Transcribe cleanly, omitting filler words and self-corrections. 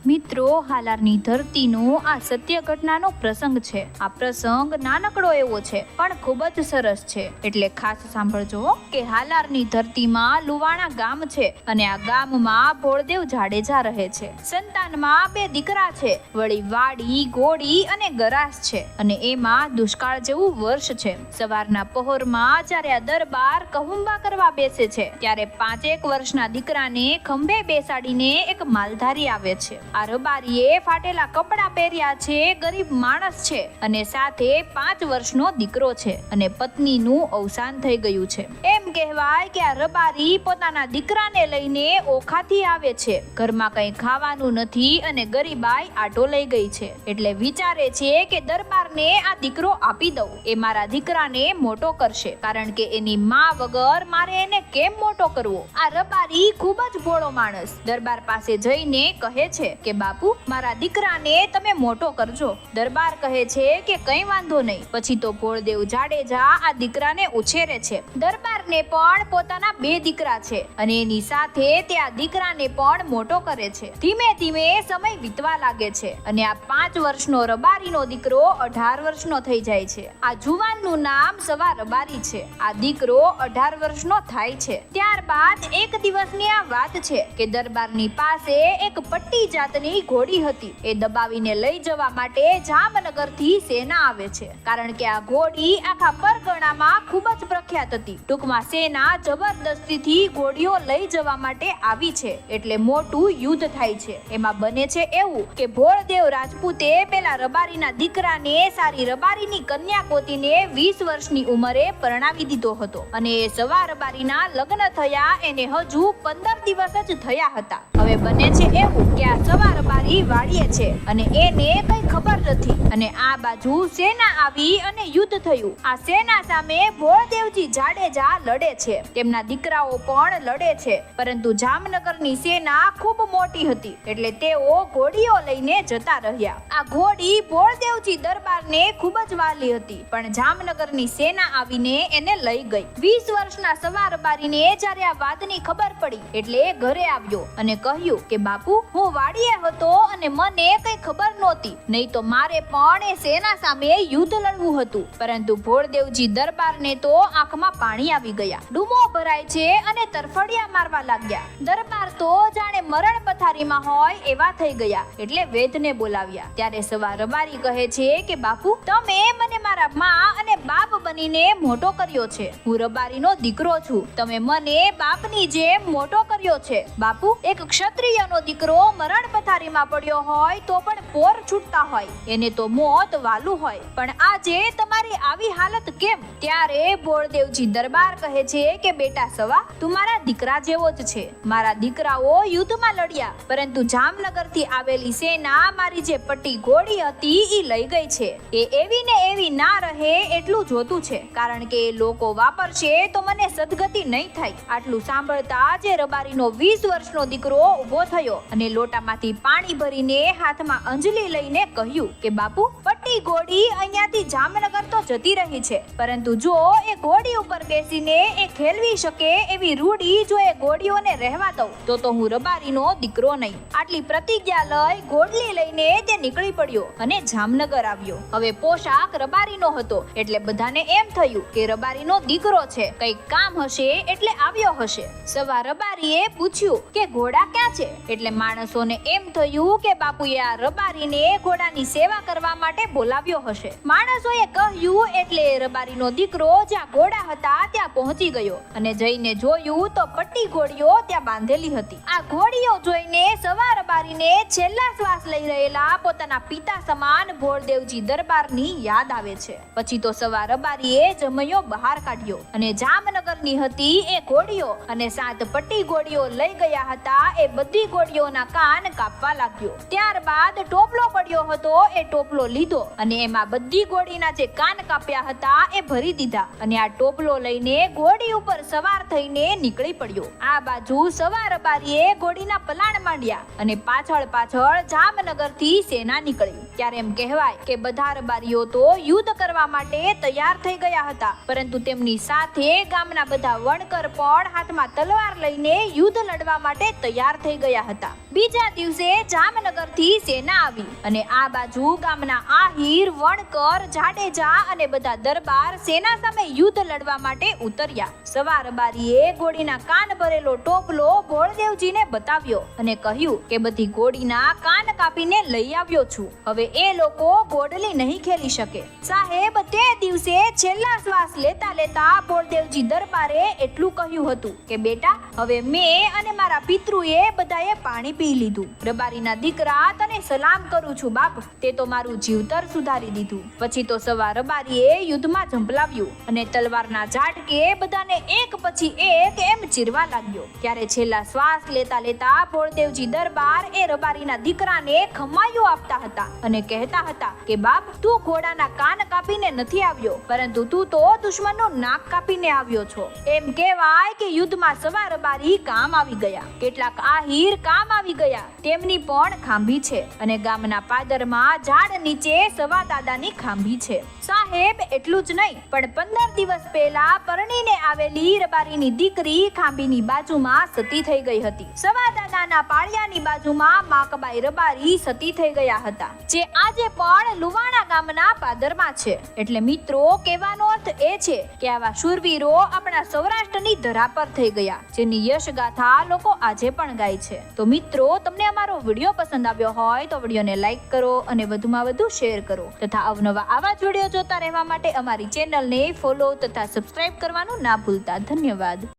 મિત્રો, હાલારની ધરતીનો આ સત્ય ઘટનાનો પ્રસંગ છે. આ પ્રસંગ નાનકડો એવો છે પણ ખૂબ જ સરસ છે, એટલે ખાસ સાંભળજો કે હાલારની ધરતીમાં લુવાણા ગામ છે અને આ ગામમાં ભોળદેવ જાડેજા રહે છે. સંતાનમાં 2 દીકરા છે, વળી વાડી, ઘોડી અને ગરાસ છે અને એમાં દુષ્કાળ જેવું વર્ષ છે. સવારના પહોરમાં જ્યારે આ દરબાર કહુંબા કરવા બેસે છે ત્યારે 5 વર્ષના દીકરાને ખંભે બેસાડીને એક માલધારી આવે છે. આ રબારીએ ફાટેલા કપડા પહેર્યા છે, ગરીબ માણસ છે અને સાથે 5 વર્ષનો દીકરો છે અને પત્નીનું અવસાન થઈ ગયું છે. એમ કહેવાય કે આ રબારી પોતાના દીકરાને લઈને ઓખાથી આવે છે. ઘરમાં કંઈ ખાવાનું નથી અને ગરીબાઈ આટો લઈ ગઈ છે, એટલે વિચારે છે કે દરબારને આ દીકરો આપી દઉં, એ મારા દીકરાને મોટો કરશે, કારણ કે એની માં વગર મારે એને કેમ મોટો કરવો. આ રબારી ખૂબ જ ભોળો માણસ દરબાર પાસે જઈને કહે છે કે બાપુ, મારા દીકરાને તમે મોટો કરજો. દરબાર કહે છે કે કંઈ વાંધો નહીં. પછી તો ભોળદેવ જાડેજા આ દીકરાને ઉછેરે છે. દરબારને પણ પોતાના 2 દીકરા છે અને એની સાથે તે આ દીકરાને પણ મોટો કરે છે. ધીમે ધીમે સમય વીતવા લાગે છે અને આ 5 વર્ષનો રબારીનો દીકરો 18 વર્ષનો થઈ જાય છે. આ જુવાનનું નામ સવા રબારી છે. આ દીકરો 18 વર્ષનો થાય છે. ત્યારબાદ એક દિવસની આ વાત છે કે દરબારની પાસે એક પટ્ટી જાતની ઘોડી હતી. એ દબાવીને લઈ જવા માટે જામનગરથી સેના આવે છે, કારણ કે આ ઘોડી આખા પરગણામાં ખૂબ જ પ્રખ્યાત હતી. ટૂંકમાં સેના જબરદસ્તીથી ઘોડીઓ લઈ જવા માટે આવી છે, એટલે મોટું યુદ્ધ થાય છે. એમાં બને છે એવું કે ભોળદેવ રાજપૂતે પેલા રબારીના દીકરાને સારી રબારીની કન્યા ગોતીને 20 વર્ષની ઉંમરે પરણાવી દીધો હતો અને એ સવા રબારીના લગ્ન થયા એને હજુ 15 દિવસ જ થયા હતા. હવે બને છે એવું કે આ સવા રબારી વાડીએ છે અને એને કઈ ખબર નથી અને આ બાજુ સેના આવી અને યુદ્ધ થયું. આ સેના સામે ભોળદેવજી જાડેજા લડે છે, તેમના દીકરાઓ પણ લડે છે, પરંતુ જામનગરની સેના ખૂબ મોટી હતી એટલે તેઓ ઘોડીઓ લઈને જતા રહ્યા. આ ઘોડી ભોળદેવજી દરબારને ખૂબ જ વાલી હતી, પણ જામનગરની સેના આવીને એને લઈ ગઈ. 20 વર્ષના સવા રબારીને જ્યારે આ વાતની ખબર પડી એટલે ઘરે આવ્યો અને કહ્યું કે બાપુ, હું વાડીએ હતો અને મને કઈ ખબર નહોતી, નહીં તો મારે પણ એ સેના સામે યુદ્ધ લડવું હતું. પરંતુ ભોળદેવજી દરબારને તો આંખમાં પાણી આવી ગયા, ડૂમો ભરાય છે અને તરફડિયા મારવા લાગ્યા. દરબાર તો જાણે મરણ પથારીમાં હોય એવા થઈ ગયા, એટલે વેદને બોલાવ્યા. ત્યારે સવા રબારી કહે છે કે બાપુ, તમે મને મારા માં અને બાપ બનીને મોટો કર્યો છે. હું રબારીનો દીકરો છું, તમે મને બાપની જેમ મોટો કર્યો છે. બાપુ, એક ક્ષત્રિયનો દીકરો મરણ પથારીમાં પડ્યો હોય તો પણ પોર છૂટતા હોય, એને તો મોત વાલું હોય, પણ આજે તમારી આવી હાલત કેમ? ત્યારે ભોળદેવજી દરબાર કહે છે કે બેટા સવા, તું મારા દીકરા જેવો જ છે. મારા દીકરાઓ યુદ્ધમાં લડ્યા, પરંતુ જામનગરથી આવેલી સેના મારી જે પટ્ટી ઘોડી હતી ઈ લઈ ગઈ છે. એ એવી ને એવી ના રહે એટલું જોતું છે, કારણ કે એ લોકો વાપરશે તો મને સદગતિ નહીં થાય. આટલું સાંભળતા જે રબારીનો 20 વર્ષનો દીકરો ઉભો થયો અને લોટામાંથી પાણી ભરીને હાથમાં અંજલી લઈને કહ્યું કે બાપુ, પટ્ટી ઘોડી અહીંયાથી જામનગર તો જતી રહી છે, પરંતુ જો એ ઘોડી ઉપર બેસીને એ ખેલવી શકે એવી રૂડી જો એ ઘોડીઓને રહેવા દઉં તો હું રબારીનો દીકરો નહીં. આટલી પ્રતિજ્ઞા લઈ ઘોડલી લઈને તે નીકળી પડ્યો અને જામનગર આવ્યો. હવે પોશાક રબારીનો હતો એટલે બધાને એમ થયું કે રબારીનો દીકરો છે, કંઈક કામ હશે એટલે આવ્યો હશે. સવા રબારીએ પૂછ્યું કે ઘોડા ક્યાં છે? એટલે માણસોને એમ થયું કે બાપુએ આ રબારીને ઘોડાની સેવા કરવા માટે બોલાવ્યો હશે. માણસોએ કહ્યું એટલે રબારીનો દીકરો જ્યાં ઘોડા હતા ત્યાં પહોંચી ગયો અને જઈને જોયું તો પટ્ટી ઘોડીઓ ત્યાં બાંધેલી હતી. આ ઘોડીઓ જોઈને સવા રબારીને છેલ્લા શ્વાસ લઈ રહેલા પોતાના પિતા સમાન ભોળદેવજી દરબારની યાદ આવે છે. પછી તો સવા રબારીએ જમૈયો બહાર કાઢ્યો અને જામનગરની હતી એ ઘોડીઓ અને 7 પટ્ટી ઘોડીઓ લઈ ગયા હતા એ બધી ઘોડીઓના કાન કાપવા લાગ્યો. ત્યારબાદ ટોપલો પડ્યો હતો એ ટોપલો લીધો અને એમાં બધી ઘોડીના જે કાન કાપ્યા હતા એ ભરી દીધા અને આ ટોપલો લઈને ઘોડી ઉપર સવાર થઈને નીકળી પડ્યો. આ બાજુ સવા રબારીએ ઘોડીના પલાણ માંડ્યા અને પાછળ પાછળ જામનગરથી સેના નીકળી. ત્યારે એમ કહેવાય કે બધા રબારીઓ તો યુદ્ધ કરવા માટે તૈયાર થઈ ગયા હતા, પરંતુ તેમની સાથે ગામના બધા વણકર પણ હાથમાં તલવાર લઈને યુદ્ધ લડવા માટે તૈયાર થઈ ગયા હતા. બીજા દિવસે જામનગરથી સેના આવી અને આ બાજુ ગામના આહીર, વણકર, જાડેજા અને બધા દરબાર સેના સામે યુદ્ધ લડવા માટે ઉતર્યા. સવાર રબારીએ ઘોડીના કાન ભરેલો ટોપલો ભોળદેવજીને બતાવ્યો અને કહ્યું કે બધી ઘોડીના કાન કાપીને લઈ આવ્યો છું. હવે એ લોકો ઘોડલી નહીં ખેલી શકે. સાહેબ, તે દિવસે છેલ્લા શ્વાસ લેતા લેતા ભોળદેવજી દરબારે એટલું કહ્યું હતું કે બેટા, હવે મેં અને મારા પિતૃએ બધાએ પાણી પી લીધું. રબારીના દીકરા, તને સલામ કરું છું બાપ, તે તો મારું જીવતર સુધારી દીધું. પછી તો સવાર રબારીએ યુદ્ધમાં ઝંપલાવ્યું અને તલવારના ઝાટકે બધાને એક પછી એક એમ ચીરવા લાગ્યો. ત્યારે છેલ્લા શ્વાસ લેતા લેતા ભોળદેવજી દરબાર એ રબારીના દીકરાને ખમાયો આપતા હતા અને કહેતા હતા કે બાપ, તું ઘોડાના કાન કાપીને નથી આવ્યો, પરંતુ તું તો દુશ્મનનું નાક કાપીને આવ્યો છો. એમ કહેવાય કે યુદ્ધમાં સવાર રબારી કામ આવી ગયા. કેટલાક આહીર કામ આવી ગયા. તેમની પણ ખાંભી છે અને ગામના પાદરમાં ઝાડ નીચે સવા દાદાની ખાંભી છે. સાહેબ, એટલું જ નહીં, પણ 15 દિવસ પહેલા પરણીને આવેલી રબારીની દીકરી ખાંભીની બાજુમાં સતી થઈ ગઈ હતી. સવા દાદાના પાળિયાની બાજુમાં માકબાઈ રબારી સતી થઈ ગયા હતા, જે આજે પણ લુવાણા ગામના પાદરમાં છે. એટલે મિત્રો, કહેવાનો અર્થ એ છે કે આવા શૂરવીરો આપણા સૌરાષ્ટ્રની ધરા પર થઈ ગયા, જેની યશગાથા લોકો આજે પણ ગાય છે. તો મિત્રો, તમને અમારો વિડીયો પસંદ આવ્યો હોય તો વિડીયોને લાઈક કરો અને વધુમાં વધુ શેર કરો તથા અવનવા આવા જ વિડીયો જોતા રહેવા માટે અમારી ચેનલને ફોલો તથા સબસ્ક્રાઇબ કરવાનું ના ભૂલતા. ધન્યવાદ.